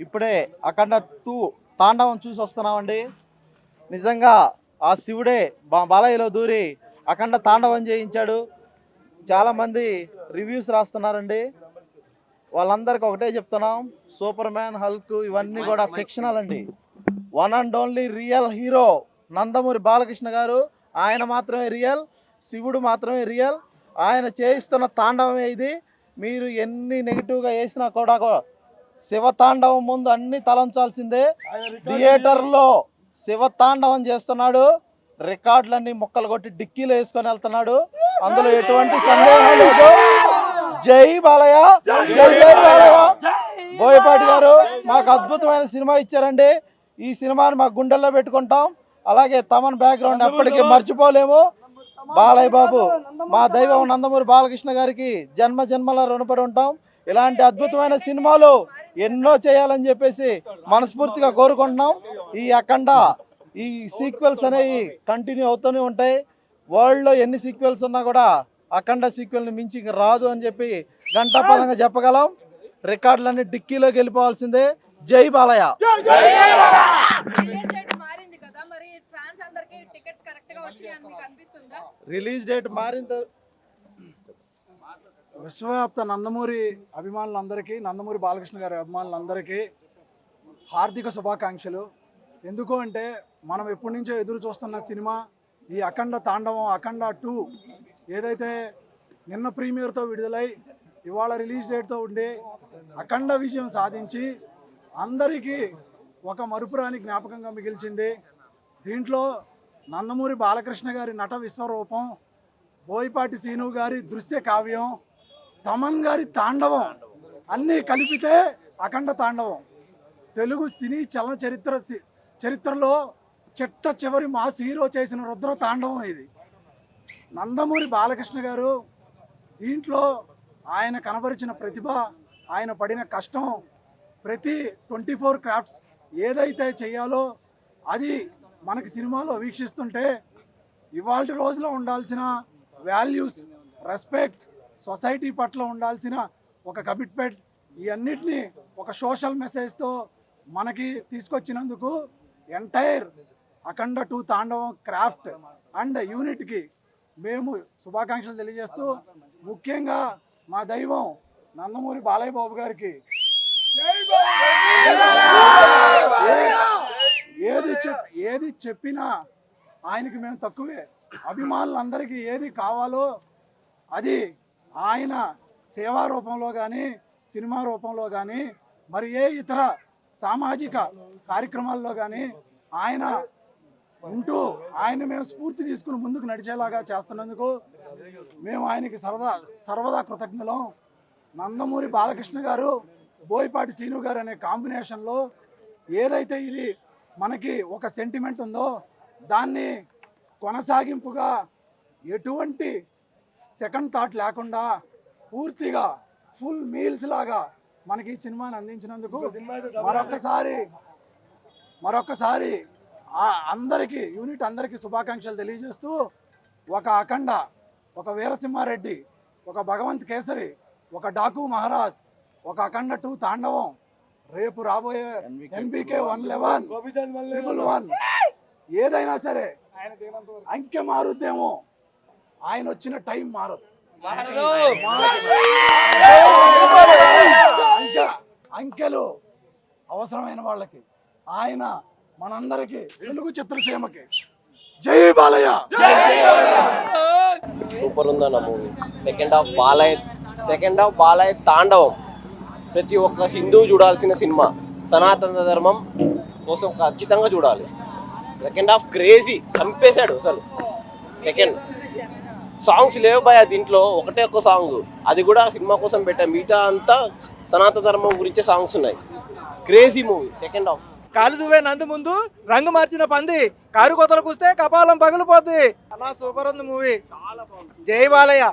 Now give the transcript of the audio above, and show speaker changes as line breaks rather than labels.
ఇప్పుడే అఖండ 2 తాండవం చూసి వస్తున్నామండి. నిజంగా ఆ శివుడే బాలయ్యలో దూరి అఖండ తాండవం చేయించాడు. చాలామంది రివ్యూస్ రాస్తున్నారండి. వాళ్ళందరికీ ఒకటే చెప్తున్నాం, సూపర్ మ్యాన్, హల్క్ ఇవన్నీ కూడా ఫిక్షనల్ అండి. One and only real hero Nandamuri Balakrishna గారు. ఆయన మాత్రమే రియల్, శివుడు మాత్రమే రియల్. ఆయన చేయిస్తున్న తాండవమే ఇది. మీరు ఎన్ని నెగిటివ్గా వేసినా కూడా శివతాండవం ముందు అన్ని తలంచాల్సిందే. థియేటర్లో శివతాండవం చేస్తున్నాడు. రికార్డులన్నీ ముక్కలు కొట్టి డిక్కీలో వేసుకొని వెళ్తున్నాడు. అందులో ఎటువంటి సందేహం లేదు. జై బాలయ్య, జై జై బాలయ్య. బోయపాటి గారు మాకు అద్భుతమైన సినిమా ఇచ్చారండి. ఈ సినిమాని మా గుండెల్లో పెట్టుకుంటాం. అలాగే తమన్ బ్యాక్గ్రౌండ్ ఎప్పటికీ మర్చిపోలేము. బాలయ్య బాబు మా దైవం నందమూరి బాలకృష్ణ గారికి జన్మ జన్మల రుణపడి ఉంటాం. ఇలాంటి అద్భుతమైన సినిమాలు ఎన్నో చేయాలని చెప్పేసి మనస్ఫూర్తిగా కోరుకుంటున్నాం. ఈ అఖండ ఈ సీక్వెల్స్ అనేవి కంటిన్యూ అవుతూనే ఉంటాయి. వరల్డ్లో ఎన్ని సీక్వెల్స్ ఉన్నా కూడా అఖండ సీక్వెల్ని మించి రాదు అని చెప్పి ఘంటాపదంగా చెప్పగలం. రికార్డులన్నీ డిక్కీలోకి వెళ్ళిపోవాల్సిందే. జై బాలయ్య. రిలీజ్ డేట్ మారింది.
విశ్వవ్యాప్త నందమూరి అభిమానులందరికీ, నందమూరి బాలకృష్ణ గారి అభిమానులందరికీ హార్దిక శుభాకాంక్షలు. ఎందుకు అంటే మనం ఎప్పటి నుంచో ఎదురు చూస్తున్న సినిమా ఈ అఖండ తాండవం, అఖండ 2 ఏదైతే నిన్న ప్రీమియర్తో విడుదలై ఇవాళ రిలీజ్ డేట్తో ఉండి అఖండ విజయం సాధించి అందరికీ ఒక మరుపురాని జ్ఞాపకంగా మిగిల్చింది. దీంట్లో నందమూరి బాలకృష్ణ గారి నట విశ్వరూపం, బోయపాటి శ్రీను గారి దృశ్య కావ్యం, తమన్ గారి తాండవం అన్నీ కలిపితే అఖండ తాండవం. తెలుగు సినీ చరిత్రలో చిట్ట చివరి మాస్ హీరో చేసిన రుద్ర తాండవం ఇది. నందమూరి బాలకృష్ణ గారు దీంట్లో ఆయన కనబరిచిన ప్రతిభ, ఆయన పడిన కష్టం, ప్రతి 24 క్రాఫ్ట్స్ ఏదైతే చేయాలో అది మనకి సినిమాలో వీక్షిస్తుంటే ఇవాళ రోజులో ఉండాల్సిన వాల్యూస్, రెస్పెక్ట్, సొసైటీ పట్ల ఉండాల్సిన ఒక కమిట్మెంట్, ఇవన్నిటినీ ఒక సోషల్ మెసేజ్తో మనకి తీసుకొచ్చినందుకు ఎంటైర్ అఖండ 2 తాండవం క్రాఫ్ట్ అండ్ యూనిట్కి మేము శుభాకాంక్షలు తెలియజేస్తూ, ముఖ్యంగా మా దైవం నందమూరి బాలయ్య బాబు గారికి ఏది చెప్పినా ఆయనకి మేము తక్కువే. అభిమానులందరికీ ఏది కావాలో అది ఆయన సేవా రూపంలో కానీ, సినిమా రూపంలో కానీ, మరి ఏ ఇతర సామాజిక కార్యక్రమాల్లో కానీ ఆయన ఉంటూ ఆయన మేము స్ఫూర్తి తీసుకుని ముందుకు నడిచేలాగా చేస్తున్నందుకు మేము ఆయనకి సర్వదా కృతజ్ఞులం. నందమూరి బాలకృష్ణ గారు, బోయపాటి శ్రీను గారు అనే కాంబినేషన్లో ఏదైతే ఇది మనకి ఒక సెంటిమెంట్ ఉందో దాన్ని కొనసాగింపుగా ఎటువంటి సెకండ్ థాట్ లేకుండా పూర్తిగా ఫుల్ మీల్స్ లాగా మనకి ఈ సినిమాని అందించినందుకు మరొకసారి అందరికీ యూనిట్ అందరికీ శుభాకాంక్షలు తెలియజేస్తూ, ఒక అఖండ, ఒక వీరసింహారెడ్డి, ఒక భగవంత్ కేసరి, ఒక డాకు మహారాజ్, ఒక అఖండ 2 తాండవం, రేపు రాబోయే NBK 111 ఏదైనా సరే అంకె మారుద్దేమో, ఆయన వచ్చిన టైం మారదు. అంకెలు అవసరమైన వాళ్ళకి ఆయన మనందరికీ తెలుగు చిత్రసీమకి జై బాలయ్య.
సూపర్ ఉందన్న మూవీ. సెకండ్ హాఫ్ బాలయ్య తాండవం ప్రతి ఒక్క హిందూ చూడాల్సిన సినిమా. సనాతన ధర్మం కోసం ఖచ్చితంగా చూడాలి. సెకండ్ హాఫ్ క్రేజీ, చంపేశాడు అసలు. సెకండ్ సాంగ్స్ లేవు భయ దీంట్లో, ఒకటే ఒక్క సాంగ్, అది కూడా సినిమా కోసం పెట్టా. మిగతా అంతా సనాతన ధర్మం గురించే సాంగ్స్ ఉన్నాయి. Crazy movie. సెకండ్ హాఫ్
కాలు దువ్వే నందు ముందు రంగు మార్చిన పంది, కారు కొతలు కూస్తే కపాలం పగిలిపోద్ది. అలా సూపర్ ఉంది మూవీ. జై బాలయ్య.